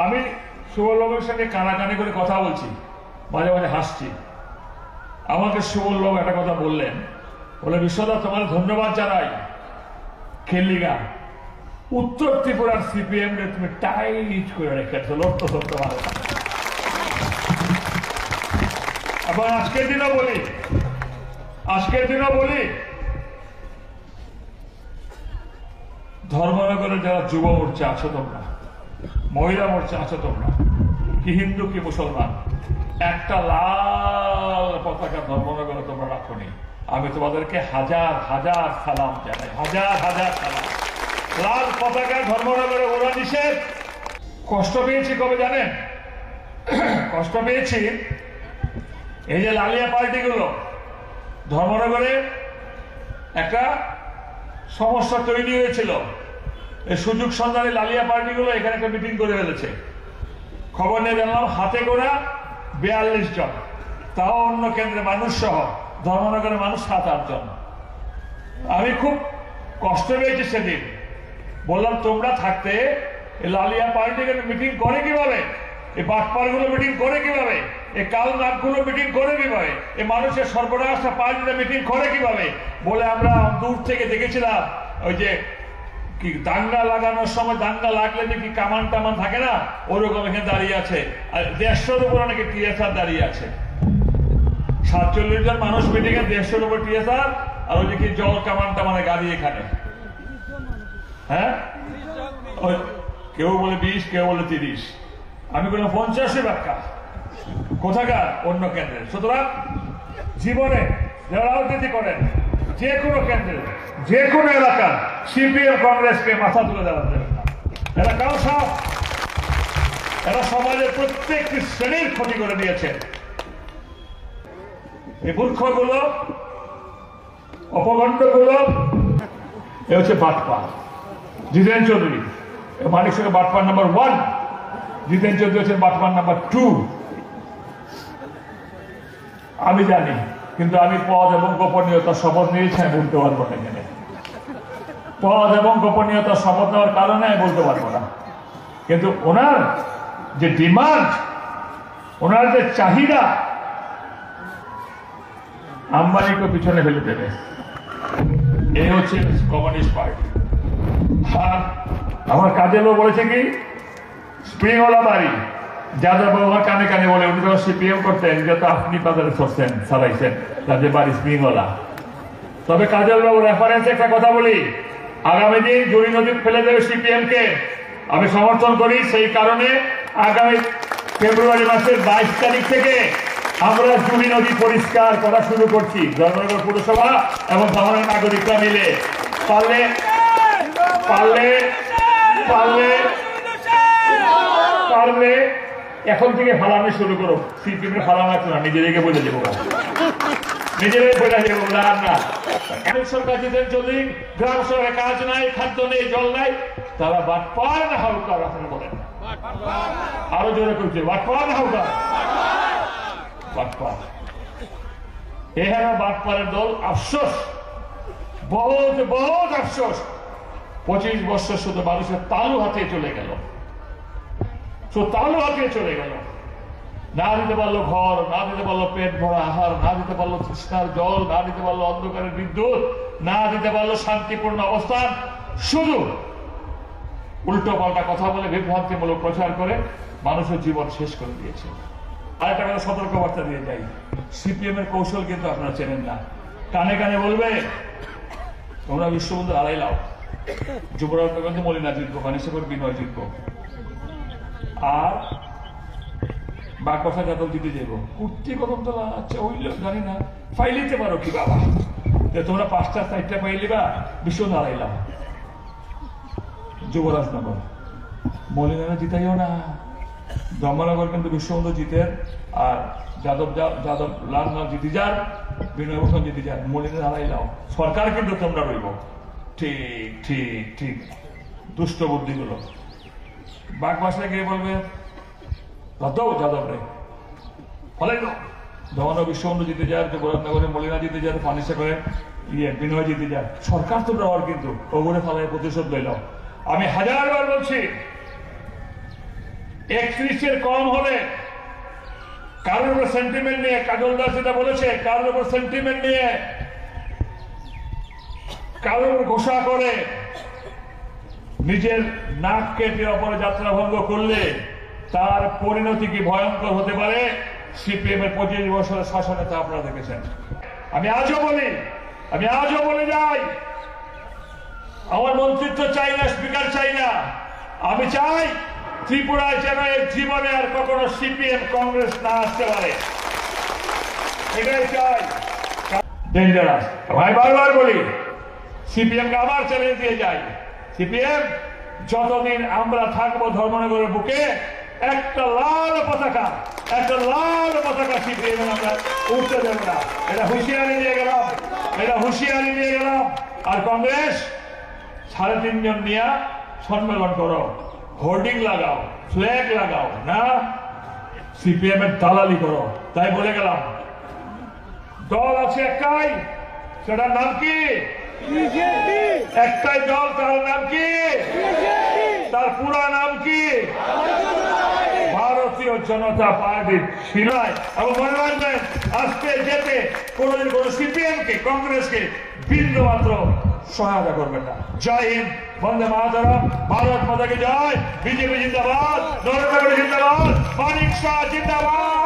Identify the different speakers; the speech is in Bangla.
Speaker 1: আমি সুবলবাবুর সঙ্গে কানাকানি করে কথা বলছি, মাঝে মাঝে হাসছি। আমাকে সুবলবাবু একটা কথা বললেন, বলে বিশ্বদা তোমার ধন্যবাদ জানাই, খেললিগা উত্তর ত্রিপুরার সিপিএম রে তুমি টাইট করে রেখেছো, লক্ষ্য সত্য ভালো। আবার আজকের দিনও বলি ধর্মনগরে যারা যুব মোর্চা আছো তোমরা, মহিলা মোর্চা আছো তোমরা, কি হিন্দু কি মুসলমান, একটা লাল পতাকা ধর্মনগরে তোমরা রাখোনি। আমি তোমাদেরকে হাজার হাজার সালাম জানাই, হাজার হাজার সালাম। লাল পতাকা ধর্মনগরে ওরা নিষেধ। কষ্ট পেয়েছি কবে জানেন? কষ্ট পেয়েছি এই যে লালিয়া পার্টিগুলো ধর্মনগরে একটা সমস্যা তৈরি হয়েছিল। এই সুযোগ সন্ধানে লালিয়া পার্টিগুলো এখানে একটা মিটিং করে ফেলেছে। খবর নিয়ে জানলাম হাতে গোনা 42 জন, তাও অন্য কেন্দ্রে মানুষ সহ, ধর্মনগরের মানুষ 7-8 জন। আমি খুব কষ্ট পেয়েছি সেদিন। বললাম তোমরা থাকতে এই লালিয়া পার্টিকে মিটিং করে কিভাবে, এই বাটপার গুলো মিটিং করে কিভাবে, এই কাল নাকগুলো মিটিং করে কিভাবে, এই মানুষের সর্বনাশা পার্টিতে মিটিং করে কিভাবে। বলে আমরা দূর থেকে দেখেছিলাম ওই যে কি দাঙ্গা লাগানোর সময়, দাঙ্গা লাগলে যে কি কামান টামান থাকে না, ওরকম এখানে দাঁড়িয়ে আছে। আর 150-র উপর নাকি টিএসআর দাঁড়িয়ে আছে। 47 জন মানুষ মিটিং এ 150-র উপর টিএসআর, আর ওই যে কি জল কামান টামানে গাড়ি এখানে। হ্যাঁ, কেউ বলে 20, কেউ বলে 30, আমি বললাম 50 ব্যাখ্যা কোথাকার অন্য কেন্দ্রে। সুতরাং জীবনে যারা রাজনীতি করেন যে কোনো কেন্দ্রে যে কোনো এলাকা সিপিএম কংগ্রেসকে মাথা তুলে দেওয়া যাবে না। এরা কারো সব, এরা সমাজের প্রত্যেকটি শ্রেণীর ক্ষতি করে দিয়েছে। এই মূর্খগুলো, অপগণ্ডগুলো, এ হচ্ছে বাটপা। জিতেন চৌধুরী মানিক সঙ্গে বাটপার নাম্বার 1, জিতেন চৌধুরী হচ্ছেন বাটপার নাম্বার 2। আমি জানি, কিন্তু আমি পদ এবং গোপনীয়তার শপথ নিয়েছি, আমি বলতে পারবো না। এখানে পদ এবং গোপনীয়তার শপথ নেওয়ার কারণে আমি বলতে পারবো না। কিন্তু ওনার যে ডিমান্ড, ওনার যে চাহিদা, আম্বানিকে পিছনে ফেলে দেবে, এই হচ্ছে কমিউনিস্ট পার্টি। আর আমার কাজের লোক বলেছে কি স্প্রিংওয়ালা বাড়ি, যাদব বাবা কানে কানে বলে উনি যখন সিপিএম করতেন, যেটা আপনি বাজারে করছেন, চালাইছেন, তাদের বাড়ি স্প্রিংওয়ালা। তবে কাজল বাবু রেফারেন্সে একটা কথা বলি, আগামী দিন জুড়ি নদী ফেলে দেবে সিপিএম কে আমি সমর্থন করি। সেই কারণে আগামী ফেব্রুয়ারি মাসের 22 তারিখ থেকে আমরা জুড়ি নদী পরিষ্কার করা শুরু করছি, ধর্মনগর পুরসভা এবং ধর্মনগর নাগরিকরা মিলে। পারলে পারলে পারলে পারলে এখন থেকে ফালানো শুরু করো। সিপিএম এর ফালানো আছে না, নিজেদেরকে বলে দেবো, নিজেরাই বলে দেবো। না সরকার জিতেন চৌধুরী, গ্রাম সভায় কাজ নাই, খাদ্য নেই, জল নাই, তারা বাটপার না হাউকার আপনারা বলেন, আরো জোরে করছে বাটপার না হাউকার, বাটপার। এখানে বাটপারের দল। আফসোস, বহুত বহুত আফসোস, 25 বছর শুধু মানুষের তালু হাতিয়ে চলে গেল, তালু হাতিয়ে চলে গেল। না দিতে পারলো ঘর, না দিতে পারলো পেট ভরা আহার, না দিতে পারলো তৃষ্ণার জল, না দিতে পারলো অন্ধকারের বিদ্যুৎ, না দিতে পারলো শান্তিপূর্ণ অবস্থান। শুধু উল্টো পাল্টা কথা বলে বিভ্রান্তিমূলক প্রচার করে মানুষের জীবন শেষ করে দিয়েছে। আর একটা কথা সতর্ক বার্তা দিয়ে যাই, সিপিএম এর কৌশল কিন্তু আপনারা চেনেন না। কানে কানে বলবে তোমরা বিশ্ববন্ধু আড়াই লাও, যুবরাজ কিন্তু মলিনা জিতবো, কানেশ্বর বিনয় জিতবো, আর বাকবাসা যাদব দিতে যাবো। কুর্তি কদম তোলা, আচ্ছা ওই জানি না, ফাইলিতে পারো কি বাবা, তোমরা 5টা 4টা পাইলিবা, বিশ্ববন্ধু আড়াইলাম। যুবরাজনগর মলিনা জিতাইও না, ধর্মনগর কিন্তু বিশ্ববন্ধু জিতের, আর যাদব লাল জিতে যান, বিনয় ভূষণ জিতে যান, মলিনা হারাইলাও। সরকার কিন্তু তোমরা রইব। ঠিক ঠিক ঠিক, দুষ্ট বুদ্ধিগুলো বাঘবাসায় গিয়ে বলবে যাদব রে ফলে ধর্ম বিশ্ববন্ধু জিতে যায়, যুবরাজনগরে মলিনা জিতে যায়, ফানিসা করে বিনয় জিতে যায়। সরকার তোমরা হওয়ার কিন্তু ওগুলো ফালাই প্রতিশোধ লইল। আমি 1000বার বলছি, 31-এর কম হলে কারোর উপর সেন্টিমেন্ট নিয়ে, কাজল দাস যেটা বলেছে, কারোর উপর সেন্টিমেন্ট নিয়ে কারোর উপর ঘোষণা করে নিজের নাক কেটে অপরে যাত্রা ভঙ্গ করলে তার পরিণতি কি ভয়ঙ্কর হতে পারে সিপিএম এর 25 বছরের শাসনে তা আপনারা দেখেছেন। আমি আজও বলে যাই, আমার মন্ত্রিত্ব চাই না, স্পিকার চাই না। আমি চাই ত্রিপুরায় যেন এর জীবনে আর কখনো সিপিএম কংগ্রেস না আসতে পারে, এটাই চাই। ডেঞ্জারাস। ভাই বারবার বলি, সিপিএম কে আবার চ্যালেঞ্জ দিয়ে যাই, সিপিএম যতদিন আমরা থাকবো ধর্মনগরের বুকে একটা লাল পতাকা সিপিএম আমরা উঠতে দেব না। এটা হুঁশিয়ারি দিয়ে গেলাম। আর কংগ্রেস 3.5 জন নিয়ে সম্মেলন করো, হোর্ডিং লাগাও, ফ্ল্যাগ লাগাও না, সিপিএম এর দালালি করো। তাই বলে গেলাম, দল আছে একটাই, সেটার নাম কি? একটাই দল, তার নাম কি? তার পুরো নাম কি? ভারতীয় জনতা পার্টি। শিলায় এবং মনে রাখবেন, আসতে যেতে কোনদিন কোন সিপিএম কে, কংগ্রেসকে বিন্দু মাত্র সহায়তা করবেন না। জয় হিন্দ, বন্দে মাতরম, ভারত মাতা কি জয়, বিজেপি জিন্দাবাদ, নরেন্দ্র মোদী জিন্দাবাদ, মানিক শাহ জিন্দাবাদ।